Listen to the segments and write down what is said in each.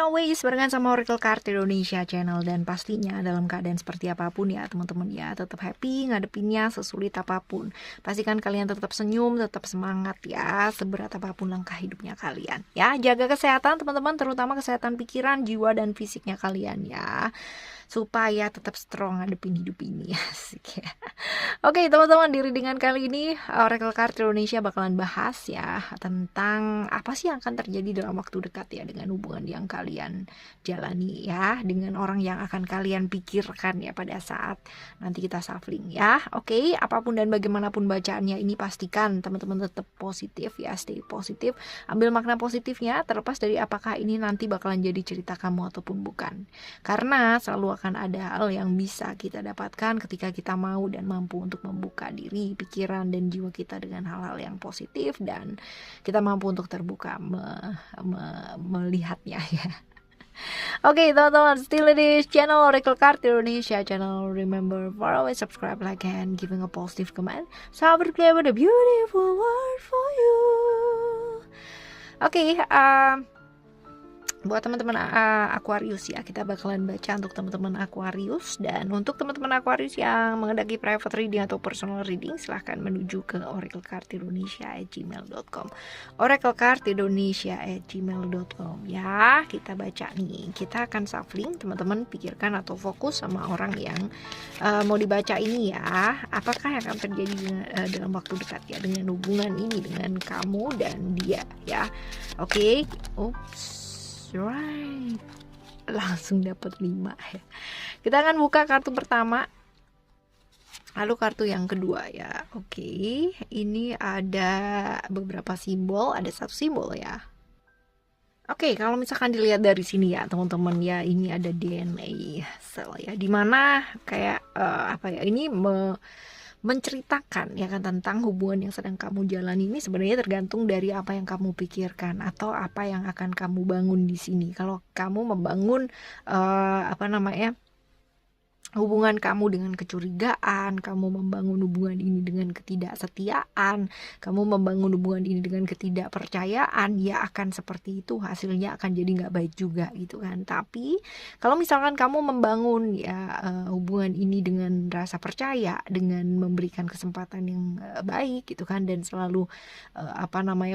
always barengan sama Oracle Card Indonesia Channel. Dan pastinya dalam keadaan seperti apapun ya teman-teman ya, tetap happy ngadepinnya sesulit apapun. Pastikan kalian tetap senyum, tetap semangat ya, seberat apapun langkah hidupnya kalian ya. Jaga kesehatan teman-teman, terutama kesehatan pikiran, jiwa, dan fisiknya kalian ya, supaya tetap strong ngadepin hidup ini. Asik ya. Oke teman-teman, di readingan kali ini Oracle Card Indonesia bakalan bahas ya tentang apa sih yang akan terjadi dalam waktu dekat ya dengan hubungan yang kalian jalani ya, dengan orang yang akan kalian pikirkan ya pada saat nanti kita shuffling ya. Oke, apapun dan bagaimanapun bacaannya ini, pastikan teman-teman tetap positif ya, stay positif, ambil makna positifnya terlepas dari apakah ini nanti bakalan jadi cerita kamu ataupun bukan. Karena selalu akan ada hal yang bisa kita dapatkan ketika kita mau dan mampu untuk membuka diri, pikiran, dan jiwa kita dengan hal-hal yang positif, dan kita mampu untuk terbuka melihatnya ya. Oke teman-teman, still di channel Oracle Card Indonesia Channel. Remember for always subscribe, like, and giving a positive comment. Sahabat Clear with a beautiful word for you. Oke, buat teman-teman Aquarius ya, kita bakalan baca untuk teman-teman Aquarius. Dan untuk teman-teman Aquarius yang mengendaki private reading atau personal reading, silahkan menuju ke oraclecardindonesia@gmail.com, oraclecardindonesia@gmail.com ya. Kita baca nih, kita akan shuffling, teman-teman pikirkan atau fokus sama orang yang mau dibaca ini ya. Apakah yang akan terjadi dalam waktu dekat ya dengan hubungan ini, dengan kamu dan dia ya. Oke, right, langsung dapat 5 ya. Kita akan buka kartu pertama, lalu kartu yang kedua ya. Oke, ini ada beberapa simbol, ada satu simbol ya. Oke, kalau misalkan dilihat dari sini ya teman-teman ya, ini ada DNA cell ya, dimana kayak ini menceritakan ya kan tentang hubungan yang sedang kamu jalani ini sebenarnya tergantung dari apa yang kamu pikirkan atau apa yang akan kamu bangun di sini. Kalau kamu membangun hubungan kamu dengan kecurigaan, kamu membangun hubungan ini dengan ketidaksetiaan, kamu membangun hubungan ini dengan ketidakpercayaan, ya akan seperti itu, hasilnya akan jadi nggak baik juga gitu kan. Tapi kalau misalkan kamu membangun ya hubungan ini dengan rasa percaya, dengan memberikan kesempatan yang baik gitu kan, dan selalu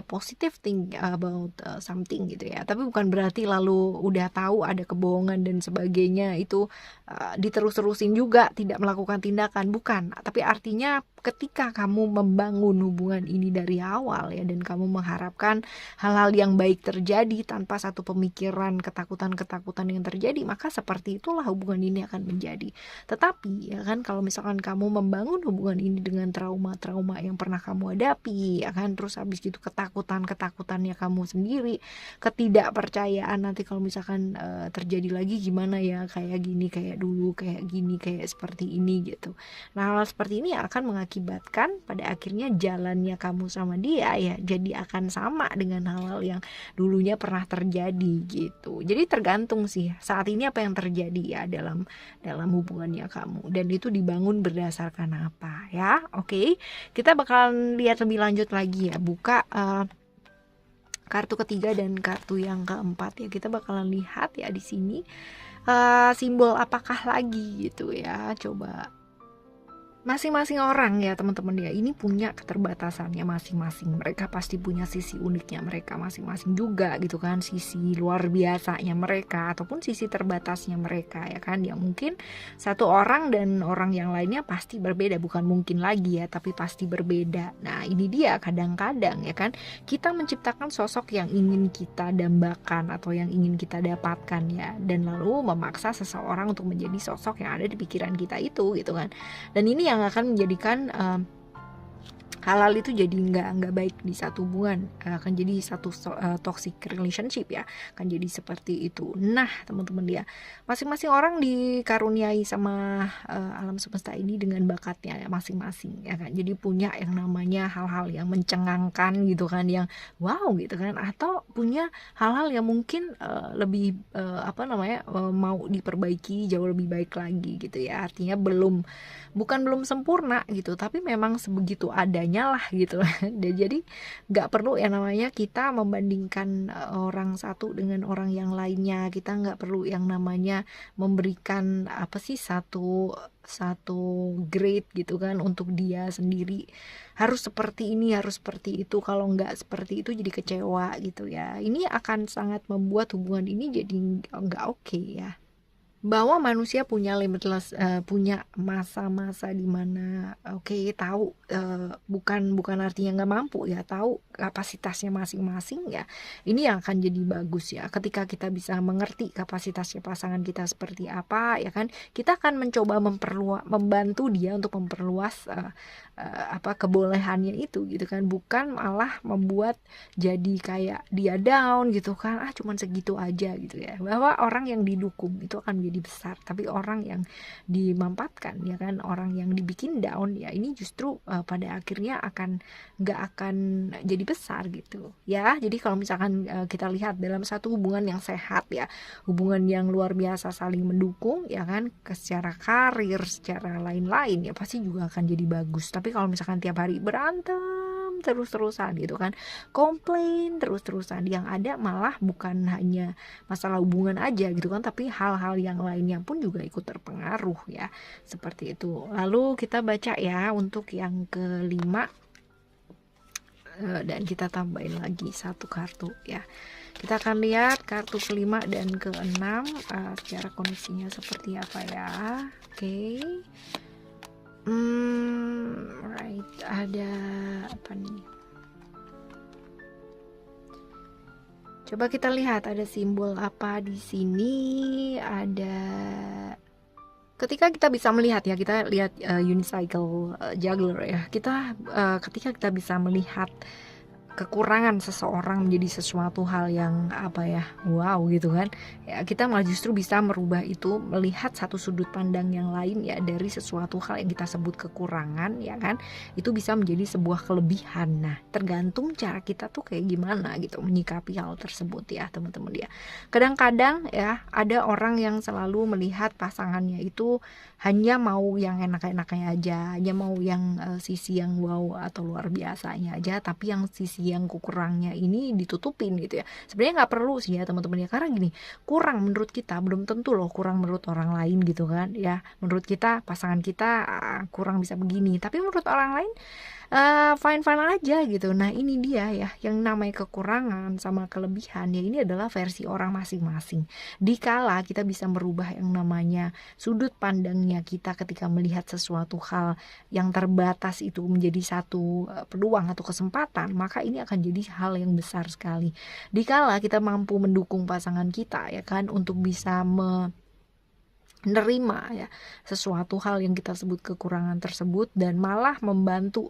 positive think about something gitu ya. Tapi bukan berarti lalu udah tahu ada kebohongan dan sebagainya itu diterusin juga tidak melakukan tindakan, bukan. Tapi artinya ketika kamu membangun hubungan ini dari awal ya, dan kamu mengharapkan hal-hal yang baik terjadi tanpa satu pemikiran ketakutan-ketakutan yang terjadi, maka seperti itulah hubungan ini akan menjadi. Tetapi ya kan, kalau misalkan kamu membangun hubungan ini dengan trauma-trauma yang pernah kamu hadapi ya kan, terus habis gitu ketakutannya kamu sendiri, ketidakpercayaan nanti kalau misalkan terjadi lagi gimana ya, kayak gini, kayak dulu, kayak gini, kayak seperti ini gitu. Nah, hal seperti ini akan mengakibatkan pada akhirnya jalannya kamu sama dia ya jadi akan sama dengan hal-hal yang dulunya pernah terjadi gitu. Jadi tergantung sih saat ini apa yang terjadi ya dalam hubungannya kamu, dan itu dibangun berdasarkan apa ya. Oke, kita bakalan lihat lebih lanjut lagi ya, buka kartu ketiga dan kartu yang keempat ya. Kita bakalan lihat ya di sini simbol apakah lagi gitu ya. Coba, masing-masing orang ya teman-teman ya, ini punya keterbatasannya masing-masing. Mereka pasti punya sisi uniknya mereka masing-masing juga gitu kan, sisi luar biasanya mereka ataupun sisi terbatasnya mereka ya kan, yang mungkin satu orang dan orang yang lainnya pasti berbeda, bukan mungkin lagi ya, tapi pasti berbeda. Nah ini dia, kadang-kadang ya kan kita menciptakan sosok yang ingin kita dambakan atau yang ingin kita dapatkan ya, dan lalu memaksa seseorang untuk menjadi sosok yang ada di pikiran kita itu gitu kan. Dan ini yang akan menjadikan hal-hal itu jadi nggak baik di satu hubungan, akan jadi satu toxic relationship ya, akan jadi seperti itu. Nah teman-teman ya, masing-masing orang dikaruniai sama alam semesta ini dengan bakatnya ya masing-masing ya kan. Jadi punya yang namanya hal-hal yang mencengangkan gitu kan, yang wow gitu kan, atau punya hal-hal yang mungkin lebih mau diperbaiki jauh lebih baik lagi gitu ya. Artinya bukan belum sempurna gitu, tapi memang sebegitu adanya semuanya lah gitu. Dan jadi nggak perlu yang namanya kita membandingkan orang satu dengan orang yang lainnya. Kita nggak perlu yang namanya memberikan apa sih satu grade gitu kan untuk dia sendiri, harus seperti ini, harus seperti itu. Kalau nggak seperti itu jadi kecewa gitu ya. Ini akan sangat membuat hubungan ini jadi nggak oke ya. Bahwa manusia punya limitless, punya masa-masa di mana tahu, bukan artinya nggak mampu ya, tahu kapasitasnya masing-masing ya. Ini yang akan jadi bagus ya, ketika kita bisa mengerti kapasitasnya pasangan kita seperti apa ya kan, kita akan mencoba membantu dia untuk memperluas kebolehannya itu gitu kan, bukan malah membuat jadi kayak dia down gitu kan, cuman segitu aja gitu ya. Bahwa orang yang didukung itu akan menjadi besar, tapi orang yang dimampatkan ya kan, orang yang dibikin down ya, ini justru pada akhirnya nggak akan jadi besar gitu ya. Jadi kalau misalkan kita lihat dalam satu hubungan yang sehat ya, hubungan yang luar biasa saling mendukung ya kan, secara karir, secara lain-lain ya, pasti juga akan jadi bagus. Tapi kalau misalkan tiap hari berantem terus-terusan gitu kan, komplain terus-terusan, yang ada malah bukan hanya masalah hubungan aja gitu kan, tapi hal-hal yang lainnya pun juga ikut terpengaruh ya, seperti itu. Lalu kita baca ya untuk yang kelima, dan kita tambahin lagi satu kartu ya. Kita akan lihat kartu kelima dan keenam secara kondisinya seperti apa ya. Oke. Right, ada apa nih? Coba kita lihat ada simbol apa di sini. Ada, ketika kita bisa melihat ya, kita lihat unicycle juggler ya. Kita ketika kita bisa melihat kekurangan seseorang menjadi sesuatu hal yang wow gitu kan ya, kita malah justru bisa merubah itu, melihat satu sudut pandang yang lain ya dari sesuatu hal yang kita sebut kekurangan ya kan, itu bisa menjadi sebuah kelebihan. Nah, tergantung cara kita tuh kayak gimana gitu menyikapi hal tersebut ya teman-teman ya. Kadang-kadang ya ada orang yang selalu melihat pasangannya itu hanya mau yang enak-enaknya aja, hanya mau yang sisi yang wow atau luar biasanya aja, tapi yang sisi yang kurangnya ini ditutupin gitu ya. Sebenarnya nggak perlu sih ya teman-teman ya, karena gini, kurang menurut kita belum tentu loh kurang menurut orang lain gitu kan ya. Menurut kita pasangan kita kurang bisa begini, tapi menurut orang lain fine-fine aja gitu. Nah, ini dia ya, yang namanya kekurangan sama kelebihan ya, ini adalah versi orang masing-masing. Dikala kita bisa merubah yang namanya sudut pandangnya kita ketika melihat sesuatu hal yang terbatas itu menjadi satu peluang atau kesempatan, maka ini akan jadi hal yang besar sekali. Dikala kita mampu mendukung pasangan kita ya kan, untuk bisa menerima ya sesuatu hal yang kita sebut kekurangan tersebut, dan malah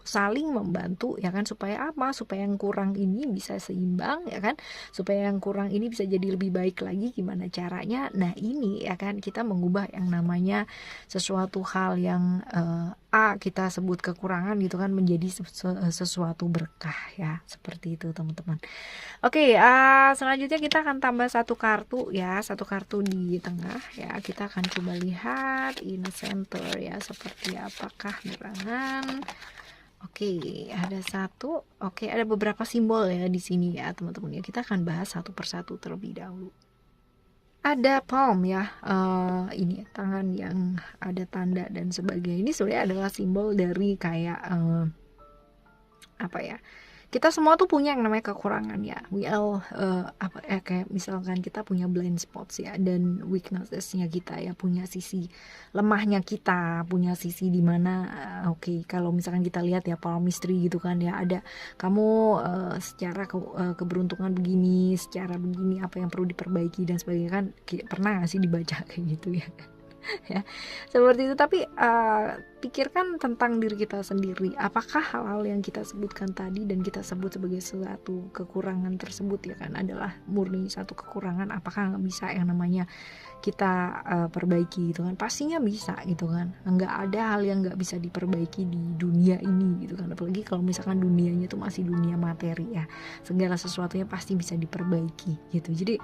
saling membantu ya kan, supaya yang kurang ini bisa seimbang ya kan, supaya yang kurang ini bisa jadi lebih baik lagi. Gimana caranya? Nah, ini ya kan, kita mengubah yang namanya sesuatu hal yang kita sebut kekurangan gitu kan, menjadi sesuatu berkah ya, seperti itu teman-teman. Oke, selanjutnya kita akan tambah satu kartu ya, satu kartu di tengah ya. Kita akan coba lihat in center ya, seperti apakah gerangan. Oke, ada satu. Oke, ada beberapa simbol ya di sini ya teman-teman ya. Kita akan bahas satu persatu terlebih dahulu. Ada palm ya, ini tangan yang ada tanda dan sebagainya. Ini sebenarnya adalah simbol dari kayak kita semua tuh punya yang namanya kekurangan ya. We all kayak misalkan kita punya blind spots ya, dan weaknessnya kita ya, punya sisi lemahnya kita, punya sisi dimana kalau misalkan kita lihat ya palmistry gitu kan ya, ada kamu secara keberuntungan begini, secara begini, apa yang perlu diperbaiki dan sebagainya kan. Pernah gak sih dibaca kayak gitu ya? Ya, seperti itu. Tapi pikirkan tentang diri kita sendiri, apakah hal-hal yang kita sebutkan tadi dan kita sebut sebagai suatu kekurangan tersebut ya kan adalah murni satu kekurangan? Apakah nggak bisa yang namanya kita perbaiki gitu kan? Pastinya bisa gitu kan, nggak ada hal yang nggak bisa diperbaiki di dunia ini gitu kan. Apalagi kalau misalkan dunianya itu masih dunia materi ya, segala sesuatunya pasti bisa diperbaiki gitu. Jadi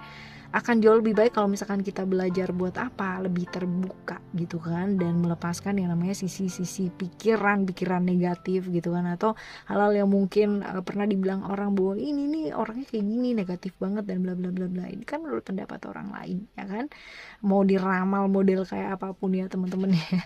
akan jauh lebih baik kalau misalkan kita belajar buat lebih terbuka gitu kan, dan melepaskan yang namanya sisi dari sisi pikiran negatif gitu kan, atau hal-hal yang mungkin pernah dibilang orang bahwa ini nih orangnya kayak gini, negatif banget dan bla bla bla bla. Ini kan menurut pendapat orang lain ya kan, mau diramal model kayak apapun ya teman-teman ya.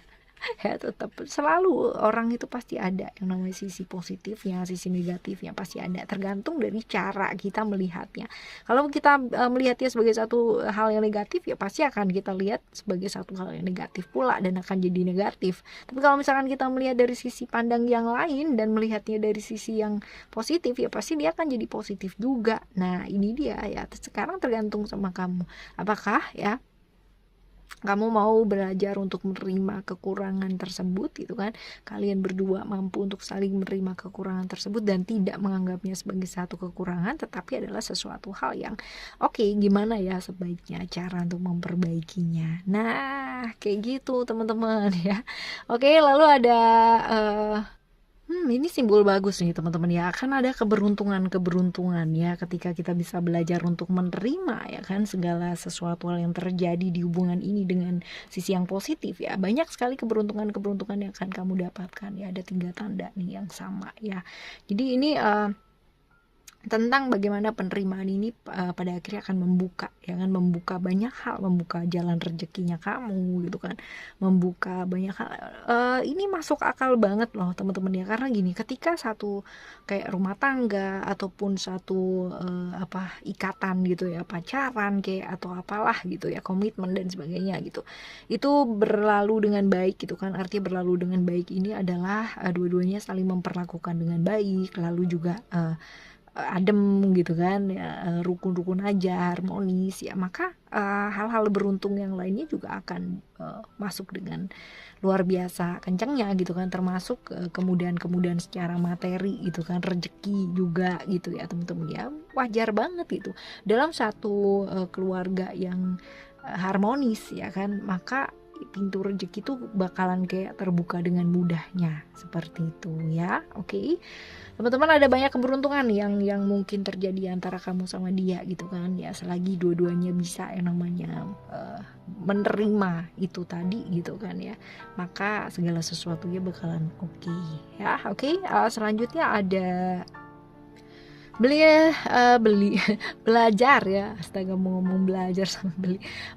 Ya tetap selalu orang itu pasti ada yang namanya sisi positifnya, sisi negatifnya pasti ada, tergantung dari cara kita melihatnya. Kalau kita melihatnya sebagai satu hal yang negatif, ya pasti akan kita lihat sebagai satu hal yang negatif pula dan akan jadi negatif. Tapi kalau misalkan kita melihat dari sisi pandang yang lain dan melihatnya dari sisi yang positif, ya pasti dia akan jadi positif juga. Nah ini dia ya, sekarang tergantung sama kamu, apakah ya kamu mau belajar untuk menerima kekurangan tersebut gitu kan, kalian berdua mampu untuk saling menerima kekurangan tersebut dan tidak menganggapnya sebagai satu kekurangan, tetapi adalah sesuatu hal yang oke, gimana ya sebaiknya cara untuk memperbaikinya. Nah kayak gitu teman-teman ya. Oke, lalu ada ini simbol bagus nih teman-teman ya, akan ada keberuntungan ya ketika kita bisa belajar untuk menerima ya kan segala sesuatu hal yang terjadi di hubungan ini dengan sisi yang positif ya. Banyak sekali keberuntungan yang akan kamu dapatkan ya, ada 3 tanda nih yang sama ya. Jadi ini tentang bagaimana penerimaan ini pada akhirnya akan membuka ya kan, membuka banyak hal, membuka jalan rezekinya kamu gitu kan, membuka banyak hal. Ini masuk akal banget loh teman-teman ya, karena gini, ketika satu kayak rumah tangga ataupun satu ikatan gitu ya, pacaran kayak atau apalah gitu ya, komitmen dan sebagainya gitu, itu berlalu dengan baik gitu kan. Artinya berlalu dengan baik ini adalah dua-duanya saling memperlakukan dengan baik, lalu juga adem gitu kan ya, rukun-rukun aja, harmonis ya, maka hal-hal beruntung yang lainnya juga akan masuk dengan luar biasa kencangnya gitu kan, termasuk kemudahan-kemudahan secara materi gitu kan, rezeki juga gitu ya teman-teman ya. Wajar banget itu dalam satu keluarga yang harmonis ya kan, maka pintu rezeki itu bakalan kayak terbuka dengan mudahnya seperti itu ya. Oke. Teman-teman, ada banyak keberuntungan yang mungkin terjadi antara kamu sama dia gitu kan ya, selagi dua-duanya bisa yang namanya menerima itu tadi gitu kan ya, maka segala sesuatunya bakalan oke ya. Oke. Selanjutnya ada belajar ya, astaga mau ngomong belajar sama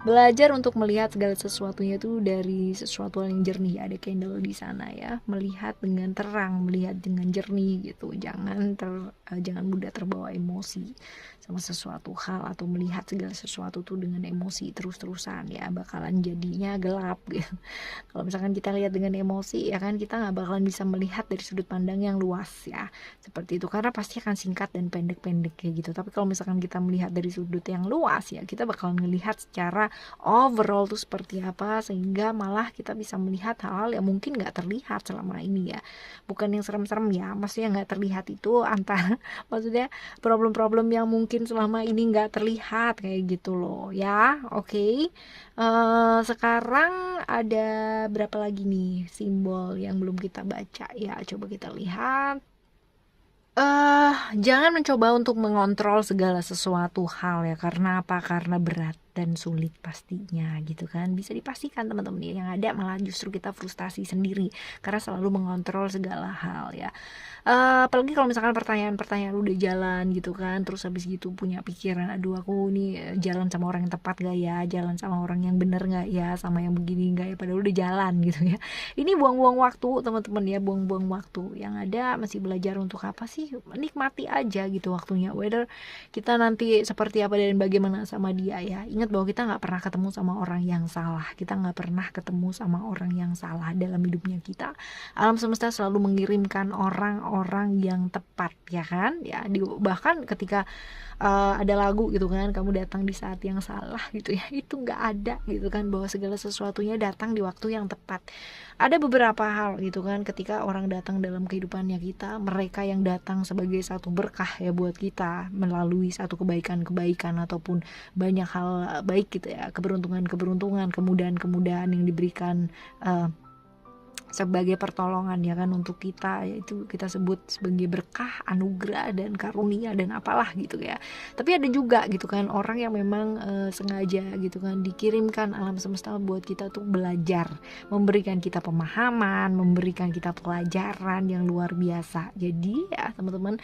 belajar untuk melihat segala sesuatunya itu dari sesuatu yang jernih. Ada candle di sana ya, melihat dengan terang, melihat dengan jernih gitu, jangan mudah terbawa emosi sama sesuatu hal atau melihat segala sesuatu tuh dengan emosi terus-terusan ya, bakalan jadinya gelap gitu. Kalau misalkan kita lihat dengan emosi ya kan, kita nggak bakalan bisa melihat dari sudut pandang yang luas ya, seperti itu, karena pasti akan singkat dan pendek-pendek kayak gitu. Tapi kalau misalkan kita melihat dari sudut yang luas ya, kita bakalan melihat secara overall tuh seperti apa, sehingga malah kita bisa melihat hal-hal yang mungkin nggak terlihat selama ini ya, bukan yang serem-serem ya, maksudnya nggak terlihat itu antara maksudnya problem-problem yang mungkin selama ini nggak terlihat kayak gitu loh ya. Oke. Sekarang ada berapa lagi nih simbol yang belum kita baca ya, coba kita lihat. Jangan mencoba untuk mengontrol segala sesuatu hal ya, karena apa? Karena berat dan sulit pastinya gitu kan. Bisa dipastikan teman-teman ya, yang ada malah justru kita frustasi sendiri karena selalu mengontrol segala hal ya. Apalagi kalau misalkan pertanyaan-pertanyaan udah jalan gitu kan, terus habis gitu punya pikiran, aduh aku nih jalan sama orang yang tepat gak ya, jalan sama orang yang bener gak ya, sama yang begini gak ya, padahal udah jalan gitu ya. Ini buang-buang waktu teman-teman ya, buang-buang waktu. Yang ada masih belajar untuk apa sih? Nikmati aja gitu waktunya, whether kita nanti seperti apa dan bagaimana sama dia ya. Ingat bahwa kita nggak pernah ketemu sama orang yang salah, kita nggak pernah ketemu sama orang yang salah dalam hidupnya kita. Alam semesta selalu mengirimkan orang-orang yang tepat ya kan ya. Bahkan ketika ada lagu gitu kan, kamu datang di saat yang salah gitu ya, itu nggak ada gitu kan, bahwa segala sesuatunya datang di waktu yang tepat. Ada beberapa hal gitu kan, ketika orang datang dalam kehidupannya kita, mereka yang datang sebagai satu berkah ya buat kita, melalui satu kebaikan-kebaikan ataupun banyak hal baik gitu ya, keberuntungan-keberuntungan, kemudahan-kemudahan yang diberikan sebagai pertolongan ya kan untuk kita, yaitu kita sebut sebagai berkah, anugerah dan karunia dan apalah gitu ya. Tapi ada juga gitu kan orang yang memang sengaja gitu kan dikirimkan alam semesta buat kita tuh belajar, memberikan kita pemahaman, memberikan kita pelajaran yang luar biasa. Jadi ya teman-teman,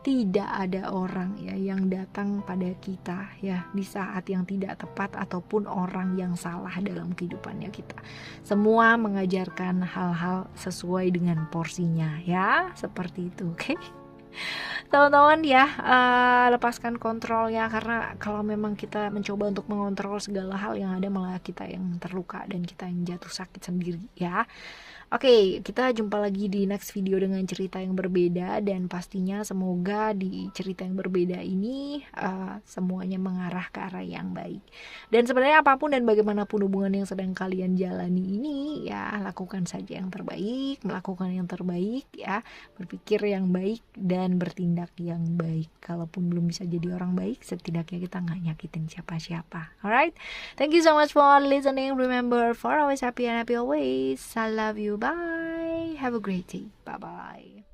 tidak ada orang ya yang datang pada kita ya di saat yang tidak tepat ataupun orang yang salah dalam kehidupannya kita. Semua mengajarkan hal-hal sesuai dengan porsinya ya, seperti itu. Oke, teman-teman ya, lepaskan kontrolnya, karena kalau memang kita mencoba untuk mengontrol segala hal yang ada, malah kita yang terluka dan kita yang jatuh sakit sendiri ya. Oke, kita jumpa lagi di next video dengan cerita yang berbeda, dan pastinya semoga di cerita yang berbeda ini semuanya mengarah ke arah yang baik. Dan sebenarnya apapun dan bagaimanapun hubungan yang sedang kalian jalani ini, ya lakukan saja yang terbaik, melakukan yang terbaik ya, berpikir yang baik dan bertindak yang baik. Kalaupun belum bisa jadi orang baik, setidaknya kita nggak nyakitin siapa-siapa. Alright, thank you so much for listening. Remember, for always happy and happy always. I love you. Bye. Have a great day. Bye bye.